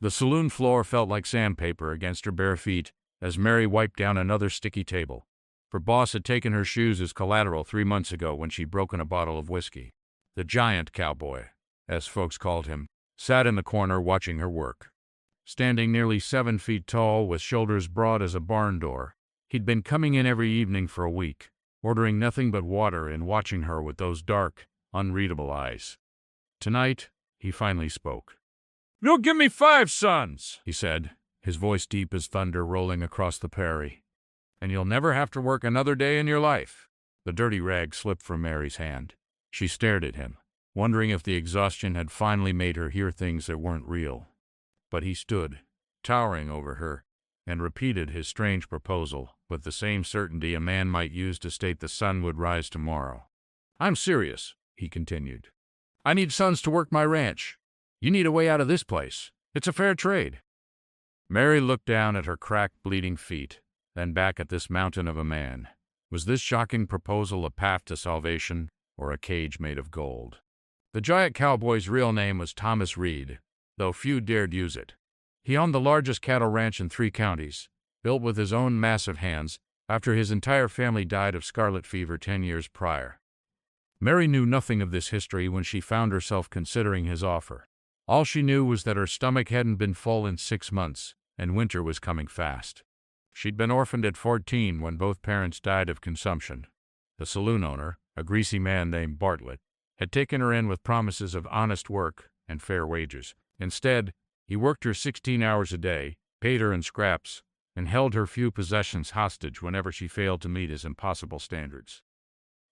The saloon floor felt like sandpaper against her bare feet as Mary wiped down another sticky table. Her boss had taken her shoes as collateral 3 months ago when she'd broken a bottle of whiskey. The giant cowboy, as folks called him, sat in the corner watching her work. Standing nearly 7 feet tall with shoulders broad as a barn door, he'd been coming in every evening for a week, ordering nothing but water and watching her with those dark, unreadable eyes. Tonight, he finally spoke. "You'll give me 5 sons," he said, his voice deep as thunder rolling across the prairie. "And you'll never have to work another day in your life." The dirty rag slipped from Mary's hand. She stared at him, wondering if the exhaustion had finally made her hear things that weren't real. But he stood, towering over her, and repeated his strange proposal with the same certainty a man might use to state the sun would rise tomorrow. "I'm serious," he continued. "I need sons to work my ranch. You need a way out of this place. It's a fair trade." Mary looked down at her cracked, bleeding feet, then back at this mountain of a man. Was this shocking proposal a path to salvation, or a cage made of gold? The giant cowboy's real name was Thomas Reed, though few dared use it. He owned the largest cattle ranch in 3 counties, built with his own massive hands after his entire family died of scarlet fever 10 years prior. Mary knew nothing of this history when she found herself considering his offer. All she knew was that her stomach hadn't been full in 6 months, and winter was coming fast. She'd been orphaned at 14 when both parents died of consumption. The saloon owner, a greasy man named Bartlett, had taken her in with promises of honest work and fair wages. Instead, he worked her 16 hours a day, paid her in scraps, and held her few possessions hostage whenever she failed to meet his impossible standards.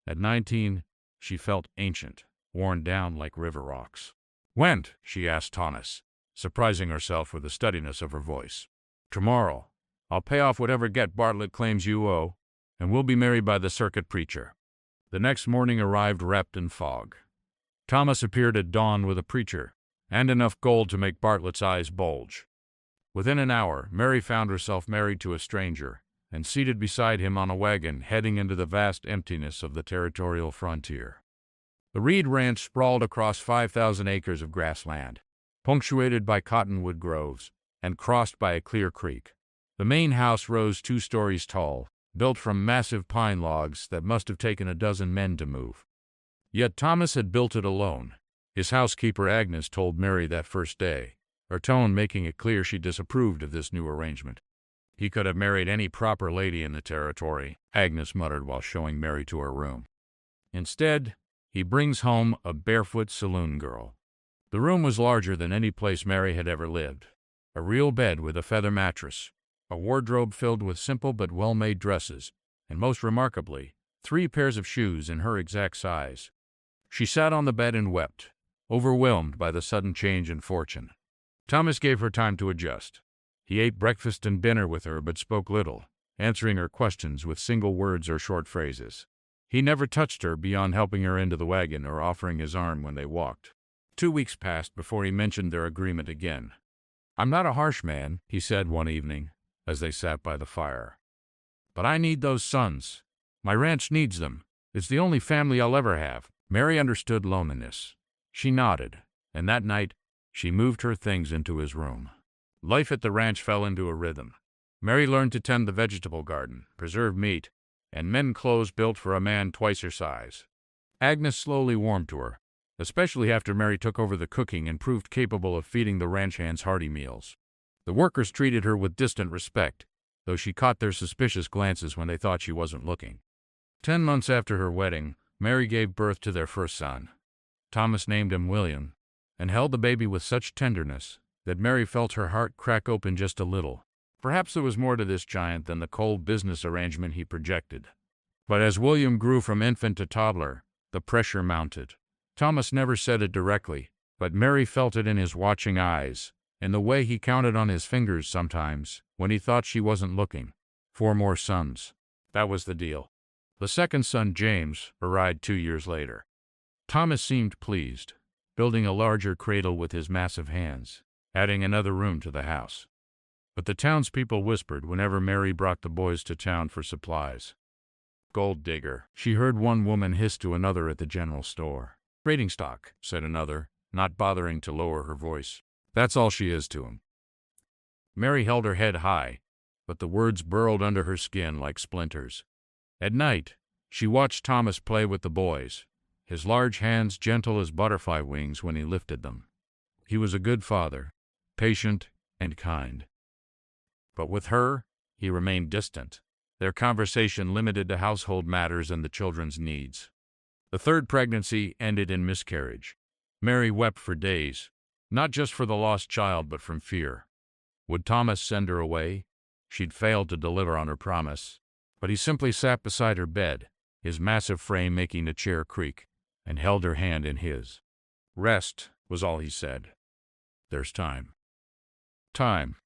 At 19, she felt ancient, worn down like river rocks. "When?" she asked Thomas, surprising herself with the steadiness of her voice. "Tomorrow. I'll pay off whatever debt Bartlett claims you owe, and we'll be married by the circuit preacher." The next morning arrived wrapped in fog. Thomas appeared at dawn with a preacher, and enough gold to make Bartlett's eyes bulge. Within an hour, Mary found herself married to a stranger, and seated beside him on a wagon heading into the vast emptiness of the territorial frontier. The Reed Ranch sprawled across 5,000 acres of grassland, punctuated by cottonwood groves, and crossed by a clear creek. The main house rose 2 stories tall, built from massive pine logs that must have taken a dozen men to move. Yet Thomas had built it alone. His housekeeper Agnes told Mary that first day, her tone making it clear she disapproved of this new arrangement. "He could have married any proper lady in the territory," Agnes muttered while showing Mary to her room. "Instead, he brings home a barefoot saloon girl." The room was larger than any place Mary had ever lived. A real bed with a feather mattress, a wardrobe filled with simple but well-made dresses, and most remarkably, 3 pairs of shoes in her exact size. She sat on the bed and wept, overwhelmed by the sudden change in fortune. Thomas gave her time to adjust. He ate breakfast and dinner with her but spoke little, answering her questions with single words or short phrases. He never touched her beyond helping her into the wagon or offering his arm when they walked. 2 weeks passed before he mentioned their agreement again. "I'm not a harsh man," he said one evening, as they sat by the fire. "But I need those sons. My ranch needs them. It's the only family I'll ever have." Mary understood loneliness. She nodded, and that night, she moved her things into his room. Life at the ranch fell into a rhythm. Mary learned to tend the vegetable garden, preserve meat, and mend clothes built for a man twice her size. Agnes slowly warmed to her, especially after Mary took over the cooking and proved capable of feeding the ranch hands hearty meals. The workers treated her with distant respect, though she caught their suspicious glances when they thought she wasn't looking. 10 months after her wedding, Mary gave birth to their first son. Thomas named him William, and held the baby with such tenderness that Mary felt her heart crack open just a little. Perhaps there was more to this giant than the cold business arrangement he projected. But as William grew from infant to toddler, the pressure mounted. Thomas never said it directly, but Mary felt it in his watching eyes, in the way he counted on his fingers sometimes, when he thought she wasn't looking. 4 more sons. That was the deal. The second son, James, arrived 2 years later. Thomas seemed pleased, building a larger cradle with his massive hands, adding another room to the house. But the townspeople whispered whenever Mary brought the boys to town for supplies. "Gold digger," she heard one woman hiss to another at the general store. "Trading stock," said another, not bothering to lower her voice. "That's all she is to him." Mary held her head high, but the words burrowed under her skin like splinters. At night, she watched Thomas play with the boys, his large hands gentle as butterfly wings when he lifted them. He was a good father, patient and kind. But with her, he remained distant, their conversation limited to household matters and the children's needs. The third pregnancy ended in miscarriage. Mary wept for days, not just for the lost child but from fear. Would Thomas send her away? She'd failed to deliver on her promise. But he simply sat beside her bed, his massive frame making the chair creak, and held her hand in his. Rest was all he said. There's time. Time.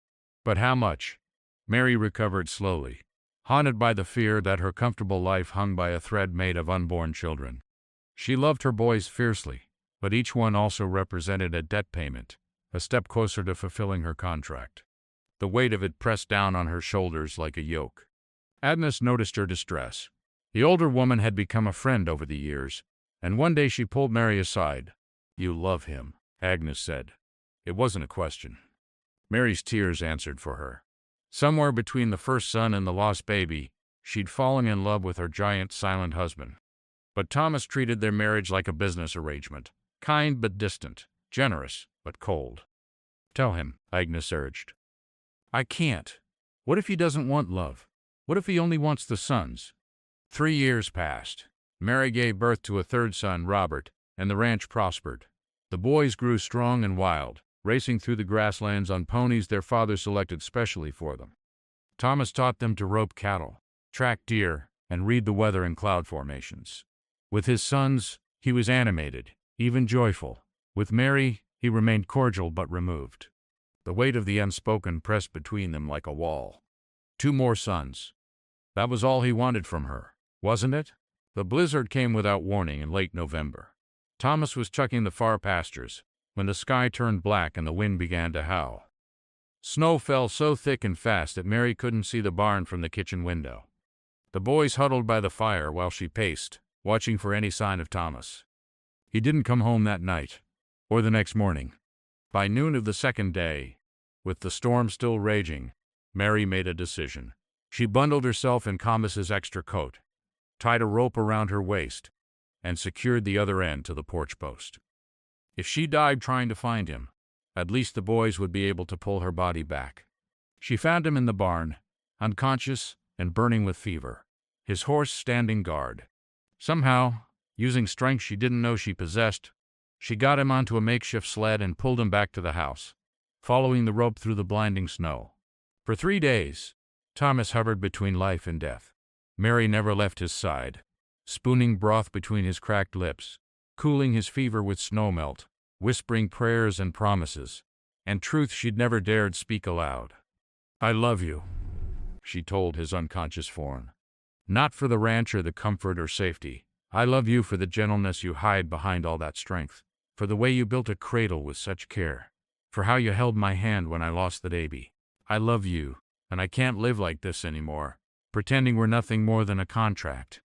But how much? Mary recovered slowly, haunted by the fear that her comfortable life hung by a thread made of unborn children. She loved her boys fiercely, but each one also represented a debt payment, a step closer to fulfilling her contract. The weight of it pressed down on her shoulders like a yoke. Agnes noticed her distress. The older woman had become a friend over the years, and one day she pulled Mary aside. "You love him," Agnes said. It wasn't a question. Mary's tears answered for her. Somewhere between the first son and the lost baby, she'd fallen in love with her giant, silent husband. But Thomas treated their marriage like a business arrangement, kind but distant, generous but cold. "Tell him," Agnes urged. "I can't. What if he doesn't want love? What if he only wants the sons?" 3 years passed. Mary gave birth to a third son, Robert, and the ranch prospered. The boys grew strong and wild, racing through the grasslands on ponies their father selected specially for them. Thomas taught them to rope cattle, track deer, and read the weather and cloud formations. With his sons, he was animated, even joyful. With Mary, he remained cordial but removed. The weight of the unspoken pressed between them like a wall. 2 more sons. That was all he wanted from her, wasn't it? The blizzard came without warning in late November. Thomas was chucking the far pastures when the sky turned black and the wind began to howl. Snow fell so thick and fast that Mary couldn't see the barn from the kitchen window. The boys huddled by the fire while she paced, watching for any sign of Thomas. He didn't come home that night, or the next morning. By noon of the second day, with the storm still raging, Mary made a decision. She bundled herself in Thomas's extra coat, tied a rope around her waist, and secured the other end to the porch post. If she died trying to find him, at least the boys would be able to pull her body back. She found him in the barn, unconscious and burning with fever, his horse standing guard. Somehow, using strength she didn't know she possessed, she got him onto a makeshift sled and pulled him back to the house, following the rope through the blinding snow. For 3 days, Thomas hovered between life and death. Mary never left his side, spooning broth between his cracked lips, cooling his fever with snowmelt, whispering prayers and promises, and truth she'd never dared speak aloud. "I love you," she told his unconscious form. "Not for the ranch or the comfort or safety. I love you for the gentleness you hide behind all that strength, for the way you built a cradle with such care, for how you held my hand when I lost the baby. I love you, and I can't live like this anymore, pretending we're nothing more than a contract."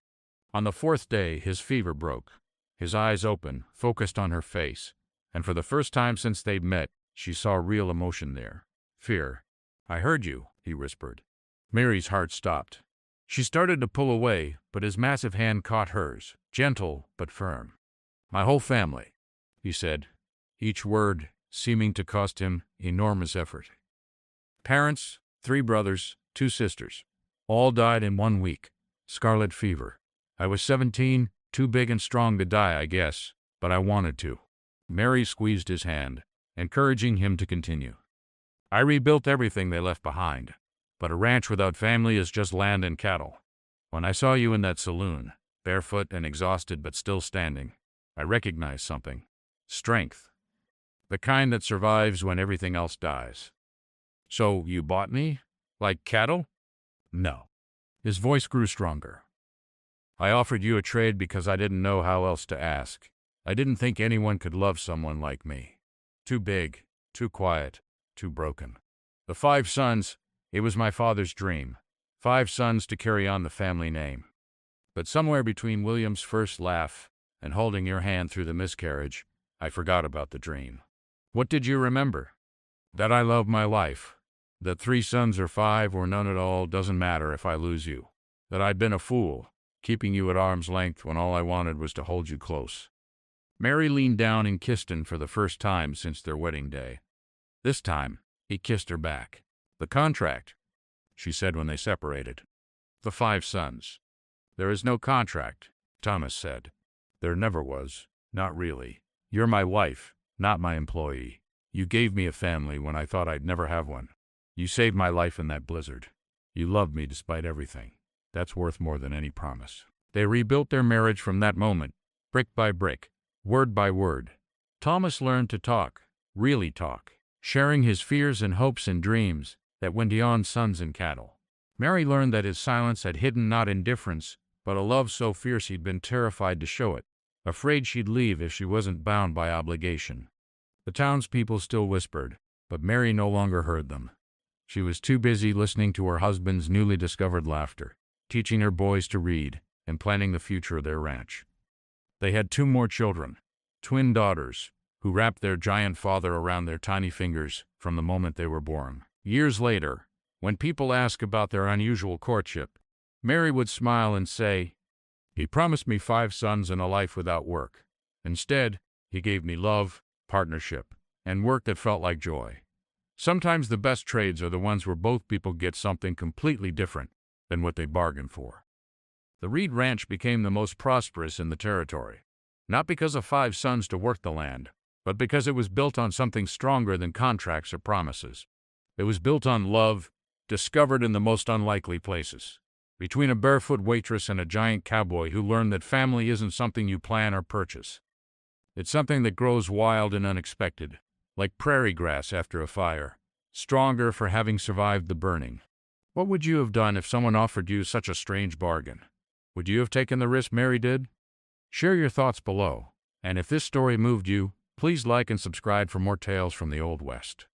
On the 4th day, his fever broke. His eyes open, focused on her face, and for the first time since they'd met, she saw real emotion there. Fear. "I heard you," he whispered. Mary's heart stopped. She started to pull away, but his massive hand caught hers, gentle but firm. "My whole family," he said, each word seeming to cost him enormous effort. "Parents, 3 brothers, 2 sisters. All died in 1 week. Scarlet fever. I was 17, too big and strong to die, I guess, but I wanted to." Mary squeezed his hand, encouraging him to continue. "I rebuilt everything they left behind, but a ranch without family is just land and cattle. When I saw you in that saloon, barefoot and exhausted but still standing, I recognized something. Strength. The kind that survives when everything else dies." "So you bought me? Like cattle?" "No." His voice grew stronger. "I offered you a trade because I didn't know how else to ask. I didn't think anyone could love someone like me. Too big, too quiet, too broken. The 5 sons, it was my father's dream. 5 sons to carry on the family name. But somewhere between William's first laugh and holding your hand through the miscarriage, I forgot about the dream." "What did you remember?" "That I loved my life. That 3 sons or 5 or none at all doesn't matter if I lose you. That I'd been a fool, keeping you at arm's length when all I wanted was to hold you close. Mary leaned down and kissed him for the first time since their wedding day. This time, he kissed her back. The contract, she said when they separated. The 5 sons. There is no contract, Thomas said. There never was. Not really. You're my wife, not my employee. You gave me a family when I thought I'd never have one. You saved my life in that blizzard. You loved me despite everything. That's worth more than any promise. They rebuilt their marriage from that moment, brick by brick, word by word. Thomas learned to talk, really talk, sharing his fears and hopes and dreams that went beyond sons and cattle. Mary learned that his silence had hidden not indifference, but a love so fierce he'd been terrified to show it, afraid she'd leave if she wasn't bound by obligation. The townspeople still whispered, but Mary no longer heard them. She was too busy listening to her husband's newly discovered laughter, teaching her boys to read, and planning the future of their ranch. They had 2 more children, twin daughters, who wrapped their giant father around their tiny fingers from the moment they were born. Years later, when people asked about their unusual courtship, Mary would smile and say, "He promised me 5 sons and a life without work. Instead, he gave me love, partnership, and work that felt like joy." Sometimes the best trades are the ones where both people get something completely different than what they bargained for. The Reed Ranch became the most prosperous in the territory, not because of 5 sons to work the land, but because it was built on something stronger than contracts or promises. It was built on love, discovered in the most unlikely places. Between a barefoot waitress and a giant cowboy who learned that family isn't something you plan or purchase. It's something that grows wild and unexpected, like prairie grass after a fire, stronger for having survived the burning. What would you have done if someone offered you such a strange bargain? Would you have taken the risk Mary did? Share your thoughts below, and if this story moved you, please like and subscribe for more tales from the Old West.